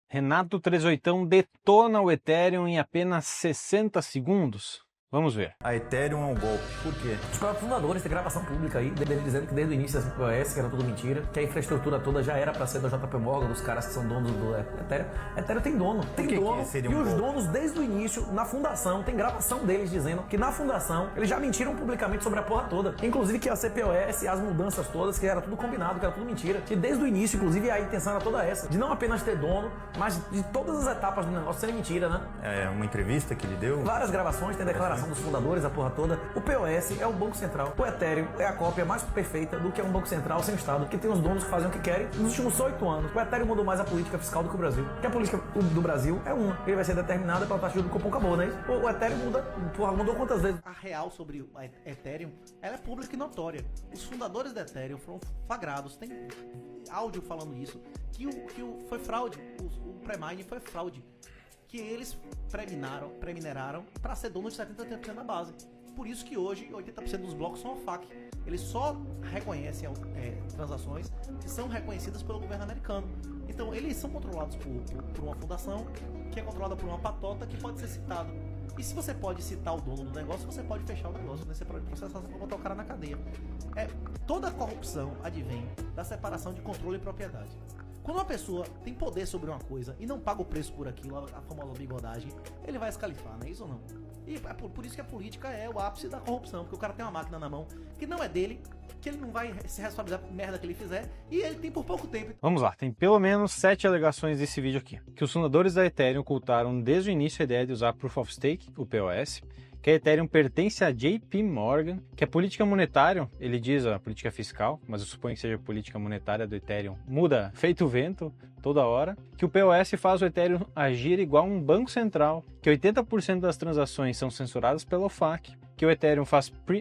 Renato 38 detona o Ethereum em apenas 60 segundos? Vamos ver. A Ethereum é um golpe. Por quê? Os próprios fundadores têm gravação pública aí, dele dizendo que desde o início da POS, que era tudo mentira, que a infraestrutura toda já era para ser do JP Morgan, dos caras que são donos do Ethereum. Ethereum tem dono, tem dono. Seria E um os golpe? donos, desde o início, na fundação, tem gravação deles dizendo que na fundação eles já mentiram publicamente sobre a porra toda. Inclusive que a CPOS, as mudanças todas, que era tudo combinado, que era tudo mentira. Que desde o início, inclusive, a intenção era toda essa. De não apenas ter dono, mas de todas as etapas do negócio serem mentira, né? É uma entrevista que ele deu? Várias gravações, tem declaração dos fundadores, a porra toda. O POS é o Banco Central. O Ethereum é a cópia mais perfeita do que é um Banco Central sem Estado, que tem os donos que fazem o que querem. Nos últimos 8 anos, o Ethereum mudou mais a política fiscal do que o Brasil. Porque a política do Brasil é uma. Ele vai ser determinada pela taxa de juros do cupom, acabou, né? O Ethereum muda, porra, mudou quantas vezes? A real sobre o Ethereum, ela é pública e notória. Os fundadores da Ethereum foram flagrados, tem áudio falando isso, que foi fraude, o pré-mine foi fraude, que eles pré-mineraram para ser dono de 70% da base. Por isso que hoje 80% dos blocos são OFAC. Eles só reconhecem transações que são reconhecidas pelo governo americano. Então eles são controlados por uma fundação que é controlada por uma patota que pode ser citada. E se você pode citar o dono do negócio, você pode fechar o negócio, né? Você pode processar, você pode botar o cara na cadeia. Toda corrupção advém da separação de controle e propriedade. Quando uma pessoa tem poder sobre uma coisa e não paga o preço por aquilo, a famosa bigodagem, ele vai escalifar, não é isso ou não? E é por isso que a política é o ápice da corrupção, porque o cara tem uma máquina na mão que não é dele, que ele não vai se responsabilizar por merda que ele fizer, e ele tem por pouco tempo. Vamos lá, tem pelo menos 7 alegações desse vídeo aqui. Que os fundadores da Ethereum ocultaram desde o início a ideia de usar Proof of Stake, o POS, que a Ethereum pertence a JP Morgan, que a política monetária, ele diz a política fiscal, mas eu suponho que seja a política monetária do Ethereum, muda feito vento toda hora, que o POS faz o Ethereum agir igual um banco central, que 80% das transações são censuradas pela OFAC, que o Ethereum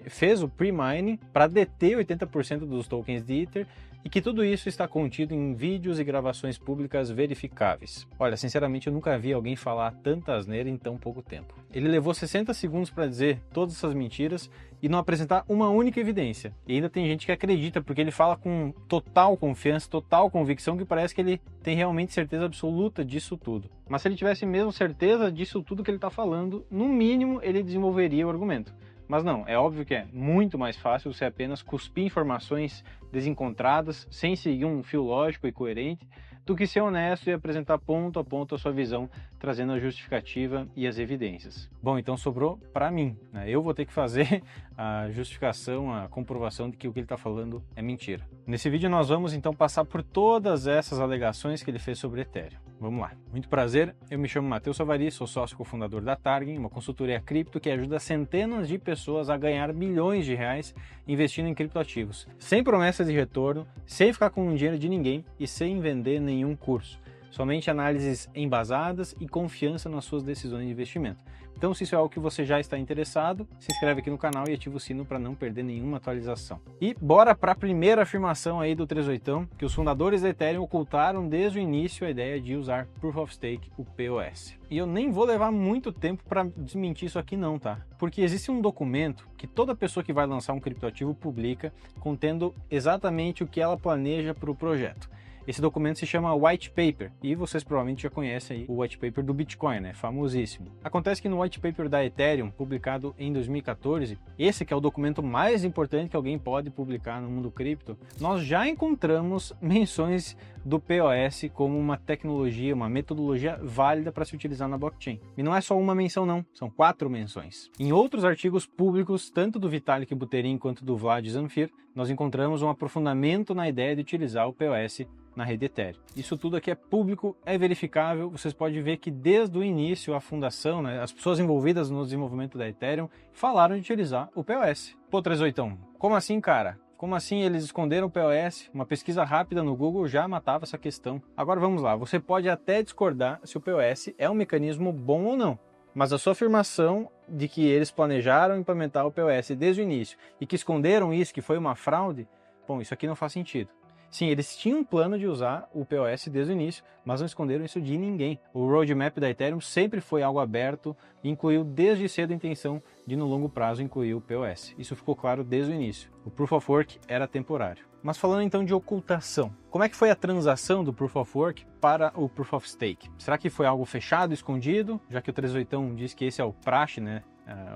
fez o pre-mining para deter 80% dos tokens de Ether, e que tudo isso está contido em vídeos e gravações públicas verificáveis. Olha, sinceramente eu nunca vi alguém falar tanta asneira em tão pouco tempo. Ele levou 60 segundos para dizer todas essas mentiras e não apresentar uma única evidência. E ainda tem gente que acredita, porque ele fala com total confiança, total convicção, que parece que ele tem realmente certeza absoluta disso tudo. Mas se ele tivesse mesmo certeza disso tudo que ele está falando, no mínimo ele desenvolveria o argumento. Mas não, é óbvio que é muito mais fácil você apenas cuspir informações desencontradas, sem seguir um fio lógico e coerente, do que ser honesto e apresentar ponto a ponto a sua visão, trazendo a justificativa e as evidências. Bom, então sobrou para mim, né? Eu vou ter que fazer a justificação, a comprovação de que o que ele está falando é mentira. Nesse vídeo nós vamos então passar por todas essas alegações que ele fez sobre Ethereum. Vamos lá. Muito prazer, eu me chamo Matheus Savari, sou sócio cofundador da Target, uma consultoria cripto que ajuda centenas de pessoas a ganhar milhões de reais investindo em criptoativos, sem promessa de retorno, sem ficar com o dinheiro de ninguém e sem vender nenhum curso. Somente análises embasadas e confiança nas suas decisões de investimento. Então, se isso é algo que você já está interessado, se inscreve aqui no canal e ativa o sino para não perder nenhuma atualização. E bora para a primeira afirmação aí do 38, que os fundadores da Ethereum ocultaram desde o início a ideia de usar Proof of Stake, o POS. E eu nem vou levar muito tempo para desmentir isso aqui não, tá? Porque existe um documento que toda pessoa que vai lançar um criptoativo publica, contendo exatamente o que ela planeja para o projeto. Esse documento se chama White Paper, e vocês provavelmente já conhecem aí o White Paper do Bitcoin, né? Famosíssimo. Acontece que no White Paper da Ethereum, publicado em 2014, esse que é o documento mais importante que alguém pode publicar no mundo cripto, nós já encontramos menções do POS como uma tecnologia, uma metodologia válida para se utilizar na blockchain. E não é só uma menção não, são 4 menções. Em outros artigos públicos, tanto do Vitalik Buterin quanto do Vlad Zamfir, nós encontramos um aprofundamento na ideia de utilizar o POS na rede Ethereum. Isso tudo aqui é público, é verificável, vocês podem ver que desde o início a fundação, né, as pessoas envolvidas no desenvolvimento da Ethereum falaram de utilizar o POS. Pô, 38, como assim, cara? Como assim eles esconderam o POS? Uma pesquisa rápida no Google já matava essa questão. Agora vamos lá, você pode até discordar se o POS é um mecanismo bom ou não, mas a sua afirmação de que eles planejaram implementar o POS desde o início e que esconderam isso, que foi uma fraude, bom, isso aqui não faz sentido. Sim, eles tinham um plano de usar o POS desde o início, mas não esconderam isso de ninguém. O roadmap da Ethereum sempre foi algo aberto e incluiu desde cedo a intenção de no longo prazo incluir o POS. Isso ficou claro desde o início. O Proof of Work era temporário. Mas falando então de ocultação, como é que foi a transação do Proof of Work para o Proof of Stake? Será que foi algo fechado, escondido, já que o 3.8 diz que esse é o praxe, né?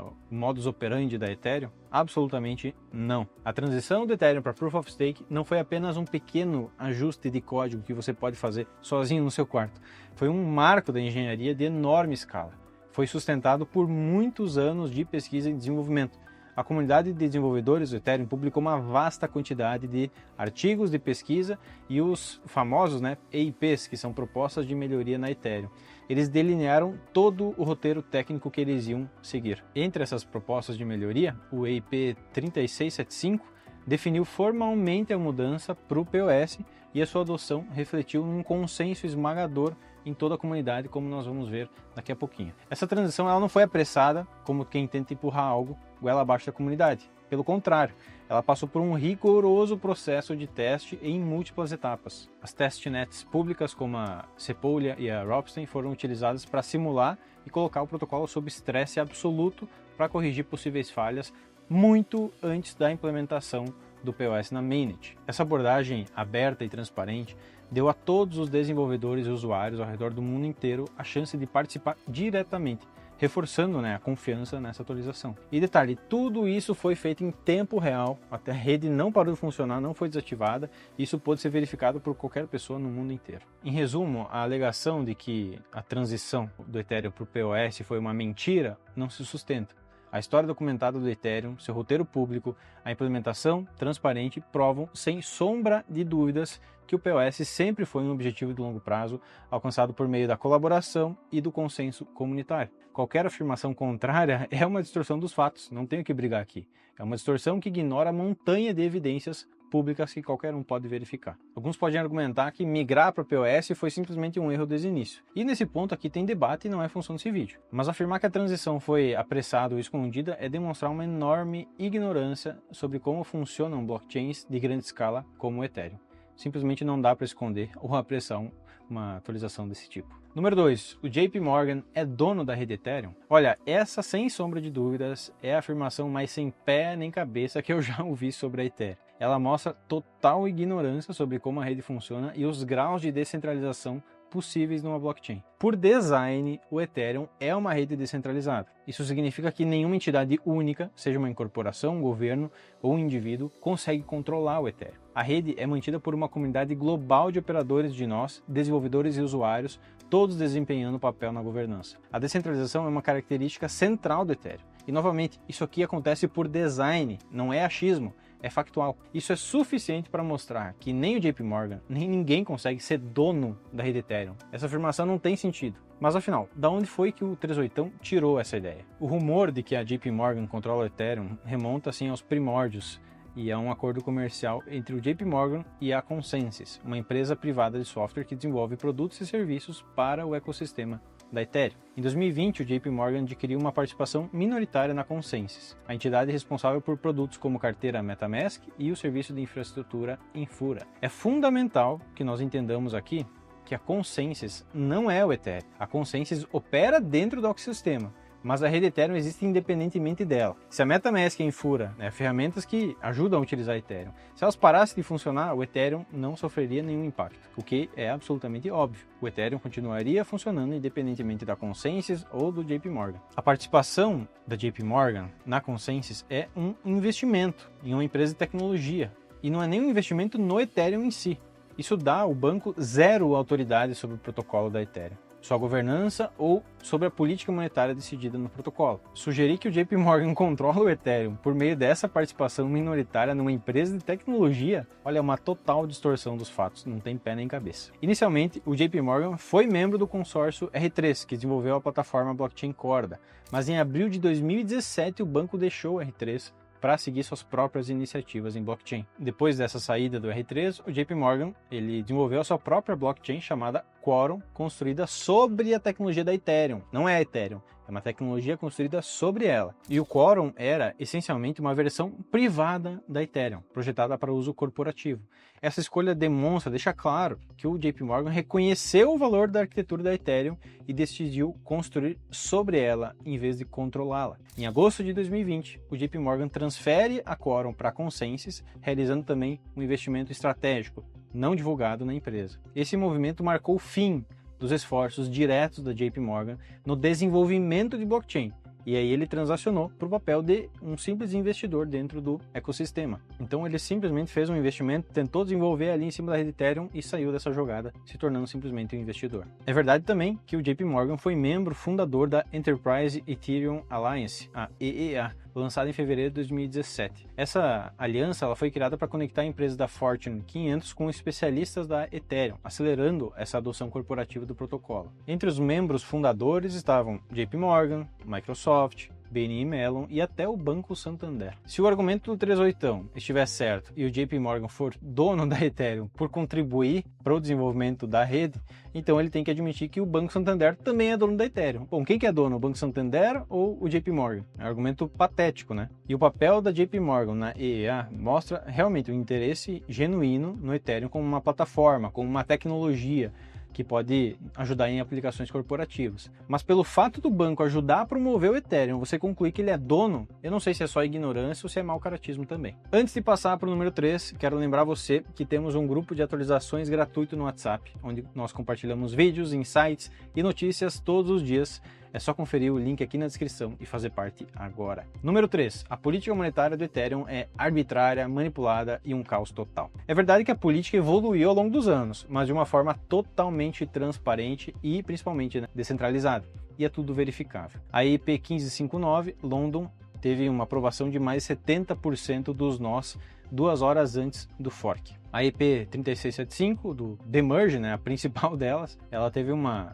O modus operandi da Ethereum? Absolutamente não. A transição do Ethereum para Proof of Stake não foi apenas um pequeno ajuste de código que você pode fazer sozinho no seu quarto. Foi um marco da engenharia de enorme escala. Foi sustentado por muitos anos de pesquisa e desenvolvimento. A comunidade de desenvolvedores do Ethereum publicou uma vasta quantidade de artigos de pesquisa e os famosos, EIPs, que são propostas de melhoria na Ethereum. Eles delinearam todo o roteiro técnico que eles iam seguir. Entre essas propostas de melhoria, o EIP 3675 definiu formalmente a mudança para o POS e a sua adoção refletiu num consenso esmagador em toda a comunidade, como nós vamos ver daqui a pouquinho. Essa transição ela não foi apressada, como quem tenta empurrar algo goela abaixo da comunidade. Pelo contrário, ela passou por um rigoroso processo de teste em múltiplas etapas. As testnets públicas como a Sepolia e a Ropsten foram utilizadas para simular e colocar o protocolo sob estresse absoluto para corrigir possíveis falhas muito antes da implementação do POS na mainnet. Essa abordagem aberta e transparente deu a todos os desenvolvedores e usuários ao redor do mundo inteiro a chance de participar diretamente, reforçando a confiança nessa atualização. E detalhe, tudo isso foi feito em tempo real, até a rede não parou de funcionar, não foi desativada, isso pode ser verificado por qualquer pessoa no mundo inteiro. Em resumo, a alegação de que a transição do Ethereum para o POS foi uma mentira não se sustenta. A história documentada do Ethereum, seu roteiro público, a implementação transparente provam sem sombra de dúvidas que o POS sempre foi um objetivo de longo prazo alcançado por meio da colaboração e do consenso comunitário. Qualquer afirmação contrária é uma distorção dos fatos, não tenho que brigar aqui. É uma distorção que ignora a montanha de evidências públicas que qualquer um pode verificar. Alguns podem argumentar que migrar para o POS foi simplesmente um erro desde o início. E nesse ponto aqui tem debate e não é função desse vídeo. Mas afirmar que a transição foi apressada ou escondida é demonstrar uma enorme ignorância sobre como funcionam blockchains de grande escala como o Ethereum. Simplesmente não dá para esconder ou apressar uma atualização desse tipo. Número 2. O JP Morgan é dono da rede Ethereum? Olha, essa sem sombra de dúvidas é a afirmação mais sem pé nem cabeça que eu já ouvi sobre a Ethereum. Ela mostra total ignorância sobre como a rede funciona e os graus de descentralização possíveis numa blockchain. Por design, o Ethereum é uma rede descentralizada. Isso significa que nenhuma entidade única, seja uma incorporação, um governo ou um indivíduo, consegue controlar o Ethereum. A rede é mantida por uma comunidade global de operadores de nós, desenvolvedores e usuários, todos desempenhando papel na governança. A descentralização é uma característica central do Ethereum. E novamente, isso aqui acontece por design, não é achismo. É factual. Isso é suficiente para mostrar que nem o JP Morgan, nem ninguém consegue ser dono da rede Ethereum. Essa afirmação não tem sentido. Mas afinal, da onde foi que o 3.8 tirou essa ideia? O rumor de que a JP Morgan controla o Ethereum remonta assim aos primórdios e a um acordo comercial entre o JP Morgan e a Consensys, uma empresa privada de software que desenvolve produtos e serviços para o ecossistema da Ethereum. Em 2020, o JP Morgan adquiriu uma participação minoritária na Consensys, a entidade responsável por produtos como carteira MetaMask e o serviço de infraestrutura Infura. É fundamental que nós entendamos aqui que a Consensys não é o Ethereum. A Consensys opera dentro do ecossistema, mas a rede Ethereum existe independentemente dela. Se a MetaMask e a Infura, ferramentas que ajudam a utilizar Ethereum, se elas parassem de funcionar, o Ethereum não sofreria nenhum impacto, o que é absolutamente óbvio. O Ethereum continuaria funcionando independentemente da Consensys ou do JP Morgan. A participação da JP Morgan na Consensys é um investimento em uma empresa de tecnologia, e não é nem um investimento no Ethereum em si. Isso dá ao banco zero autoridade sobre o protocolo da Ethereum, sua governança ou sobre a política monetária decidida no protocolo. Sugerir que o JP Morgan controla o Ethereum por meio dessa participação minoritária numa empresa de tecnologia, olha, é uma total distorção dos fatos, não tem pé nem cabeça. Inicialmente, o JP Morgan foi membro do consórcio R3, que desenvolveu a plataforma blockchain Corda, mas em abril de 2017 o banco deixou o R3 para seguir suas próprias iniciativas em blockchain. Depois dessa saída do R3, o JP Morgan ele desenvolveu a sua própria blockchain chamada Quorum, construída sobre a tecnologia da Ethereum. Não é a Ethereum, é uma tecnologia construída sobre ela. E o Quorum era essencialmente uma versão privada da Ethereum, projetada para uso corporativo. Essa escolha deixa claro que o JP Morgan reconheceu o valor da arquitetura da Ethereum e decidiu construir sobre ela em vez de controlá-la. Em agosto de 2020, o JP Morgan transfere a Quorum para a Consensus, realizando também um investimento estratégico, não divulgado na empresa. Esse movimento marcou o fim dos esforços diretos da JP Morgan no desenvolvimento de blockchain. E aí ele transacionou para o papel de um simples investidor dentro do ecossistema. Então ele simplesmente fez um investimento, tentou desenvolver ali em cima da rede Ethereum e saiu dessa jogada, se tornando simplesmente um investidor. É verdade também que o JP Morgan foi membro fundador da Enterprise Ethereum Alliance, a EEA, lançada em fevereiro de 2017. Essa aliança ela foi criada para conectar empresas da Fortune 500 com especialistas da Ethereum, acelerando essa adoção corporativa do protocolo. Entre os membros fundadores estavam JP Morgan, Microsoft, BNY Mellon e até o Banco Santander. Se o argumento do 38 estiver certo e o JP Morgan for dono da Ethereum por contribuir para o desenvolvimento da rede, então ele tem que admitir que o Banco Santander também é dono da Ethereum. Bom, quem que é dono? O Banco Santander ou o JP Morgan? É um argumento patético, né? E o papel da JP Morgan na EEA mostra realmente um interesse genuíno no Ethereum como uma plataforma, como uma tecnologia que pode ajudar em aplicações corporativas. Mas pelo fato do banco ajudar a promover o Ethereum, você concluir que ele é dono, eu não sei se é só ignorância ou se é mau caratismo também. Antes de passar para o número 3, quero lembrar você que temos um grupo de atualizações gratuito no WhatsApp, onde nós compartilhamos vídeos, insights e notícias todos os dias. É só conferir o link aqui na descrição e fazer parte agora. Número 3. A política monetária do Ethereum é arbitrária, manipulada e um caos total. É verdade que a política evoluiu ao longo dos anos, mas de uma forma totalmente transparente e principalmente descentralizada. E é tudo verificável. A IP 1559, London, teve uma aprovação de mais de 70% dos nós 2 horas antes do fork. A IP 3675 do Demerge, a principal delas, ela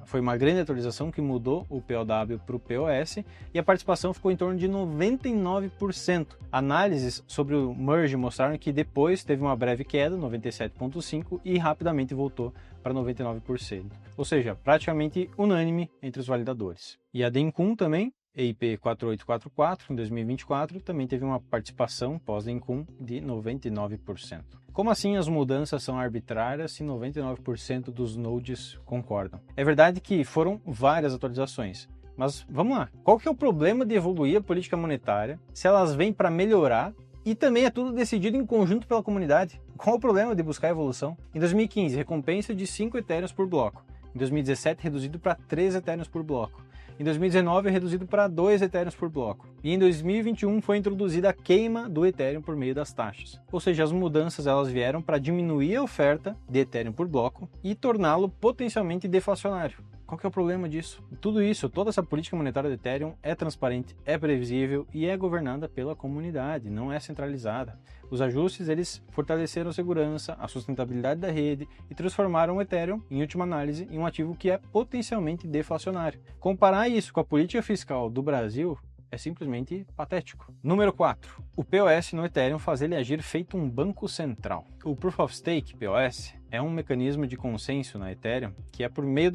foi uma grande atualização que mudou o POW para o POS e a participação ficou em torno de 99%. Análises sobre o merge mostraram que depois teve uma breve queda, 97,5%, e rapidamente voltou para 99%. Ou seja, praticamente unânime entre os validadores. E a Dencun também, EIP 4844, em 2024, também teve uma participação pós-Dencun de 99%. Como assim as mudanças são arbitrárias se 99% dos nodes concordam? É verdade que foram várias atualizações, mas vamos lá. Qual que é o problema de evoluir a política monetária se elas vêm para melhorar e também é tudo decidido em conjunto pela comunidade? Qual o problema de buscar evolução? Em 2015, recompensa de 5 Ethereums por bloco. Em 2017, reduzido para 3 Ethereums por bloco. Em 2019 é reduzido para 2 Ethereums por bloco. E em 2021 foi introduzida a queima do Ethereum por meio das taxas. Ou seja, as mudanças elas vieram para diminuir a oferta de Ethereum por bloco e torná-lo potencialmente deflacionário. Qual que é o problema disso? Tudo isso, toda essa política monetária do Ethereum é transparente, é previsível e é governada pela comunidade, não é centralizada. Os ajustes, eles fortaleceram a segurança, a sustentabilidade da rede e transformaram o Ethereum, em última análise, em um ativo que é potencialmente deflacionário. Comparar isso com a política fiscal do Brasil é simplesmente patético. Número 4. O POS no Ethereum faz ele agir feito um banco central. O Proof of Stake, POS, é um mecanismo de consenso na Ethereum que é por meio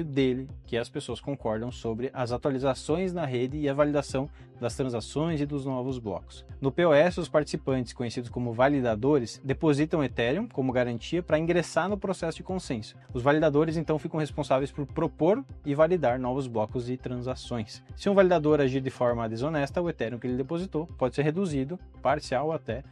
dele que as pessoas concordam sobre as atualizações na rede e a validação das transações e dos novos blocos. No POS, os participantes, conhecidos como validadores, depositam Ethereum como garantia para ingressar no processo de consenso. Os validadores então ficam responsáveis por propor e validar novos blocos e transações. Se um validador agir de forma desonesta, o Ethereum que ele depositou pode ser reduzido, parcial ou até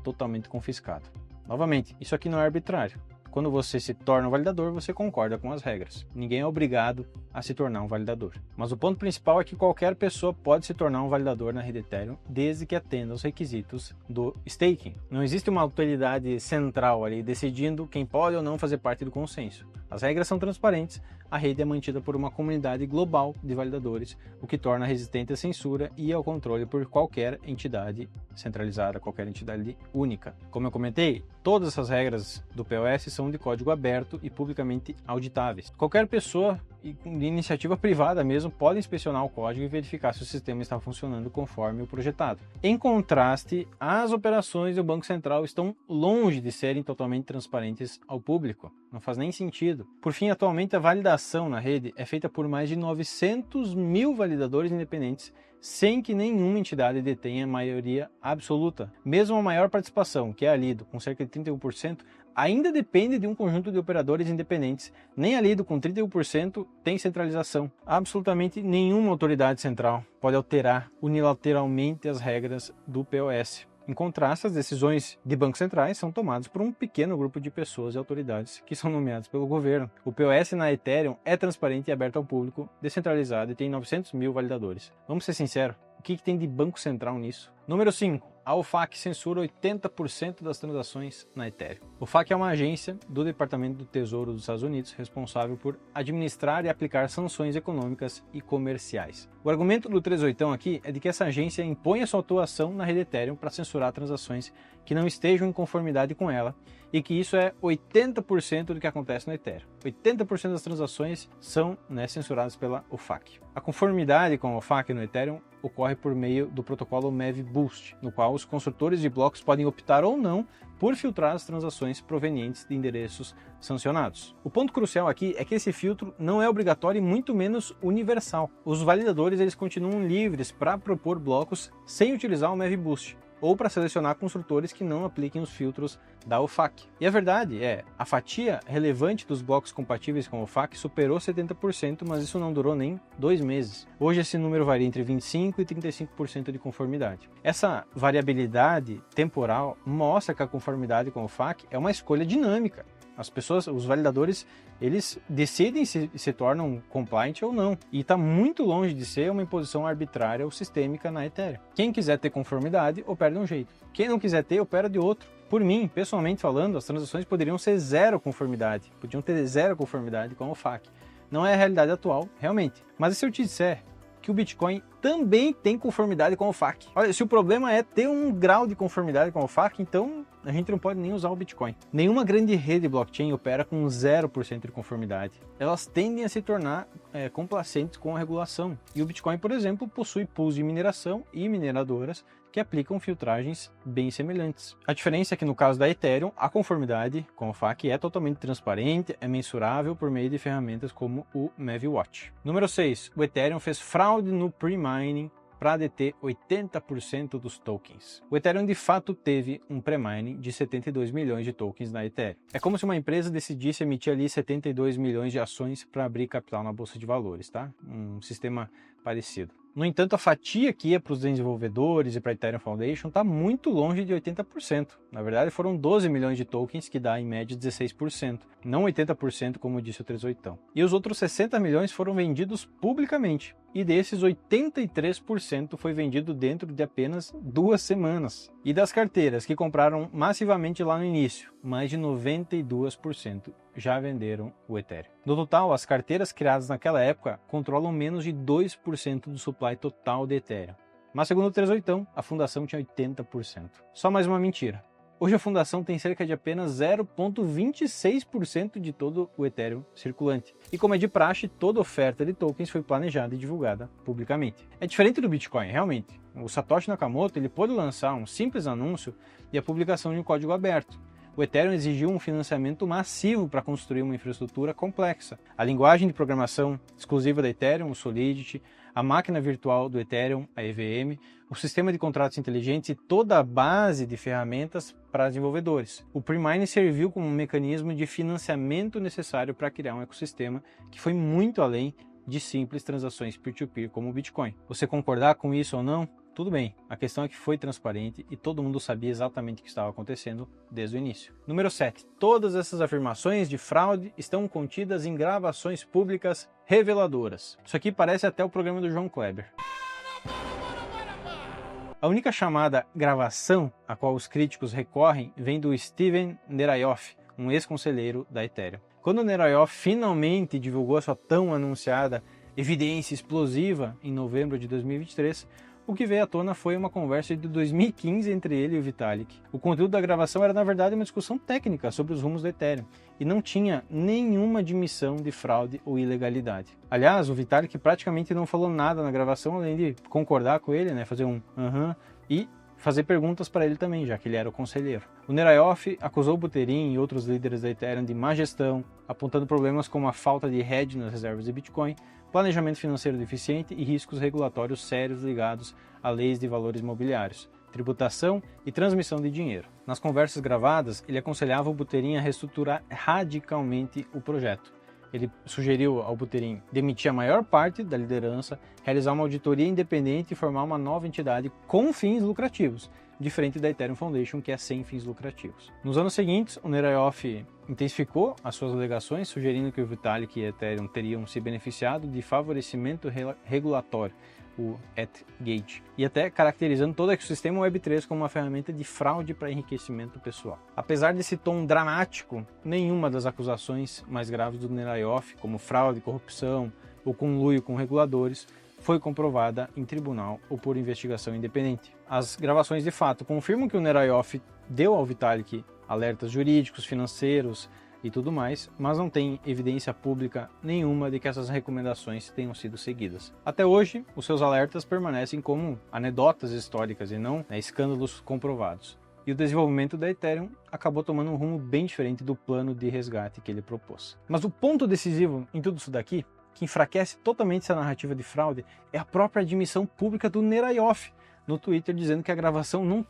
totalmente confiscado. Novamente, isso aqui não é arbitrário. Quando você se torna um validador, você concorda com as regras. Ninguém é obrigado a se tornar um validador. Mas o ponto principal é que qualquer pessoa pode se tornar um validador na rede Ethereum, desde que atenda aos requisitos do staking. Não existe uma autoridade central ali decidindo quem pode ou não fazer parte do consenso. As regras são transparentes, a rede é mantida por uma comunidade global de validadores, o que torna resistente à censura e ao controle por qualquer entidade centralizada, qualquer entidade única. Como eu comentei, todas essas regras do POS são de código aberto e publicamente auditáveis. Qualquer pessoa de iniciativa privada mesmo podem inspecionar o código e verificar se o sistema está funcionando conforme o projetado. Em contraste, as operações do Banco Central estão longe de serem totalmente transparentes ao público. Não faz nem sentido. Por fim, atualmente a validação na rede é feita por mais de 900 mil validadores independentes, sem que nenhuma entidade detenha maioria absoluta. Mesmo a maior participação, que é a Lido, com cerca de 31%, ainda depende de um conjunto de operadores independentes. Nem a Lido, com 31%, tem centralização. Absolutamente nenhuma autoridade central pode alterar unilateralmente as regras do POS. Em contraste, as decisões de bancos centrais são tomadas por um pequeno grupo de pessoas e autoridades que são nomeadas pelo governo. O POS na Ethereum é transparente e aberto ao público, descentralizado e tem 900 mil validadores. Vamos ser sinceros, o que tem de banco central nisso? Número 5. A OFAC censura 80% das transações na Ethereum. O OFAC é uma agência do Departamento do Tesouro dos Estados Unidos responsável por administrar e aplicar sanções econômicas e comerciais. O argumento do 38 aqui é de que essa agência impõe a sua atuação na rede Ethereum para censurar transações que não estejam em conformidade com ela e que isso é 80% do que acontece no Ethereum. 80% das transações são censuradas pela OFAC. A conformidade com a OFAC no Ethereum ocorre por meio do protocolo MEV Boost, no qual os construtores de blocos podem optar ou não por filtrar as transações provenientes de endereços sancionados. O ponto crucial aqui é que esse filtro não é obrigatório e muito menos universal. Os validadores eles continuam livres para propor blocos sem utilizar o MEV Boost, ou para selecionar construtores que não apliquem os filtros da OFAC. E a verdade é, a fatia relevante dos blocos compatíveis com a OFAC superou 70%, mas isso não durou nem 2 meses. Hoje esse número varia entre 25% e 35% de conformidade. Essa variabilidade temporal mostra que a conformidade com a OFAC é uma escolha dinâmica. As pessoas, os validadores, eles decidem se tornam compliant ou não. E está muito longe de ser uma imposição arbitrária ou sistêmica na Ethereum. Quem quiser ter conformidade, opera de um jeito. Quem não quiser ter, opera de outro. Por mim, pessoalmente falando, as transações poderiam ser zero conformidade. Podiam ter zero conformidade com a OFAC. Não é a realidade atual, realmente. Mas e se eu te disser que o Bitcoin também tem conformidade com a OFAC? Olha, se o problema é ter um grau de conformidade com a OFAC, então a gente não pode nem usar o Bitcoin. Nenhuma grande rede blockchain opera com 0% de conformidade. Elas tendem a se tornar complacentes com a regulação. E o Bitcoin, por exemplo, possui pools de mineração e mineradoras que aplicam filtragens bem semelhantes. A diferença é que no caso da Ethereum, a conformidade com a OFAC é totalmente transparente, é mensurável por meio de ferramentas como o MEV-Watch. Número 6. O Ethereum fez fraude no pre-mining para deter 80% dos tokens. O Ethereum de fato teve um pré-mining de 72 milhões de tokens na Ethereum. É como se uma empresa decidisse emitir ali 72 milhões de ações para abrir capital na bolsa de valores, tá? Um sistema parecido. No entanto, a fatia que ia para os desenvolvedores e para a Ethereum Foundation está muito longe de 80%. Na verdade, foram 12 milhões de tokens, que dá em média 16%, não 80% como disse o 38. E os outros 60 milhões foram vendidos publicamente. E desses, 83% foi vendido dentro de apenas 2 semanas. E das carteiras que compraram massivamente lá no início, mais de 92% já venderam o Ethereum. No total, as carteiras criadas naquela época controlam menos de 2% do supply total de Ethereum. Mas segundo o 38, a fundação tinha 80%. Só mais uma mentira. Hoje a fundação tem cerca de apenas 0,26% de todo o Ethereum circulante. E como é de praxe, toda oferta de tokens foi planejada e divulgada publicamente. É diferente do Bitcoin, realmente. O Satoshi Nakamoto ele pôde lançar um simples anúncio e a publicação de um código aberto. O Ethereum exigiu um financiamento massivo para construir uma infraestrutura complexa. A linguagem de programação exclusiva da Ethereum, o Solidity, a máquina virtual do Ethereum, a EVM, o sistema de contratos inteligentes e toda a base de ferramentas para desenvolvedores. O pre-mining serviu como um mecanismo de financiamento necessário para criar um ecossistema que foi muito além de simples transações peer-to-peer como o Bitcoin. Você concordar com isso ou não? Tudo bem, a questão é que foi transparente e todo mundo sabia exatamente o que estava acontecendo desde o início. Número 7. Todas essas afirmações de fraude estão contidas em gravações públicas reveladoras. Isso aqui parece até o programa do João Kleber. A única chamada gravação a qual os críticos recorrem vem do Steven Nerayoff, um ex-conselheiro da Ethereum. Quando o Nerayoff finalmente divulgou a sua tão anunciada evidência explosiva em novembro de 2023, O que veio à tona foi uma conversa de 2015 entre ele e o Vitalik. O conteúdo da gravação era na verdade uma discussão técnica sobre os rumos do Ethereum e não tinha nenhuma admissão de fraude ou ilegalidade. Aliás, o Vitalik praticamente não falou nada na gravação, além de concordar com ele, né, fazer um e fazer perguntas para ele também, já que ele era o conselheiro. O Nerayoff acusou o Buterin e outros líderes da Ethereum de má gestão, apontando problemas como a falta de hedge nas reservas de Bitcoin, planejamento financeiro deficiente e riscos regulatórios sérios ligados a leis de valores imobiliários, tributação e transmissão de dinheiro. Nas conversas gravadas, ele aconselhava o Buterin a reestruturar radicalmente o projeto. Ele sugeriu ao Buterin demitir a maior parte da liderança, realizar uma auditoria independente e formar uma nova entidade com fins lucrativos, diferente da Ethereum Foundation, que é sem fins lucrativos. Nos anos seguintes, o Nerayoff intensificou as suas alegações, sugerindo que o Vitalik e a Ethereum teriam se beneficiado de favorecimento regulatório, o ETH-Gate, e até caracterizando todo o ecossistema Web3 como uma ferramenta de fraude para enriquecimento pessoal. Apesar desse tom dramático, nenhuma das acusações mais graves do Nerayoff, como fraude, corrupção ou conluio com reguladores, foi comprovada em tribunal ou por investigação independente. As gravações de fato confirmam que o Nerayoff deu ao Vitalik alertas jurídicos, financeiros e tudo mais, mas não tem evidência pública nenhuma de que essas recomendações tenham sido seguidas. Até hoje, os seus alertas permanecem como anedotas históricas e não escândalos comprovados. E o desenvolvimento da Ethereum acabou tomando um rumo bem diferente do plano de resgate que ele propôs. Mas o ponto decisivo em tudo isso daqui, que enfraquece totalmente essa narrativa de fraude, é a própria admissão pública do Nerayoff no Twitter, dizendo que a gravação não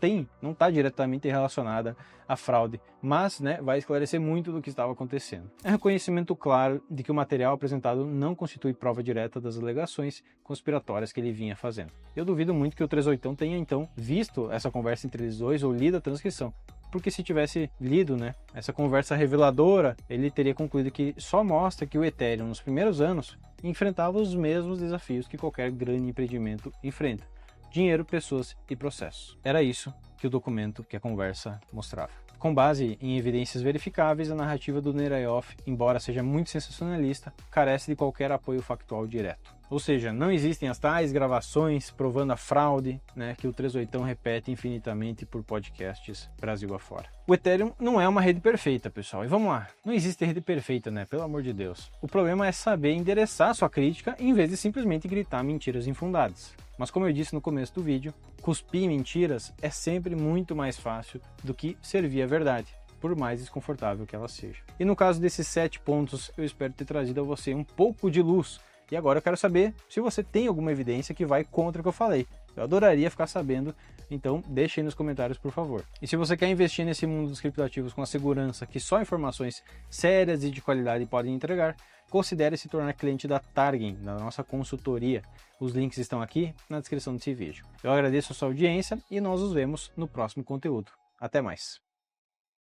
está diretamente relacionada à fraude, mas vai esclarecer muito do que estava acontecendo. É um reconhecimento claro de que o material apresentado não constitui prova direta das alegações conspiratórias que ele vinha fazendo. Eu duvido muito que o 38 tenha então visto essa conversa entre eles dois ou lido a transcrição, porque se tivesse lido essa conversa reveladora, ele teria concluído que só mostra que o Ethereum nos primeiros anos enfrentava os mesmos desafios que qualquer grande empreendimento enfrenta: dinheiro, pessoas e processos. Era isso que o documento, que a conversa mostrava. Com base em evidências verificáveis, a narrativa do Nerayoff, embora seja muito sensacionalista, carece de qualquer apoio factual direto. Ou seja, não existem as tais gravações provando a fraude que o 38 repete infinitamente por podcasts Brasil afora. O Ethereum não é uma rede perfeita, pessoal. E vamos lá, não existe rede perfeita, pelo amor de Deus. O problema é saber endereçar sua crítica em vez de simplesmente gritar mentiras infundadas. Mas como eu disse no começo do vídeo, cuspir mentiras é sempre muito mais fácil do que servir a verdade, por mais desconfortável que ela seja. E no caso desses 7 pontos, eu espero ter trazido a você um pouco de luz. E agora eu quero saber se você tem alguma evidência que vai contra o que eu falei. Eu adoraria ficar sabendo, então deixe aí nos comentários, por favor. E se você quer investir nesse mundo dos criptoativos com a segurança que só informações sérias e de qualidade podem entregar, considere se tornar cliente da Targen, da nossa consultoria. Os links estão aqui na descrição desse vídeo. Eu agradeço a sua audiência e nós nos vemos no próximo conteúdo. Até mais!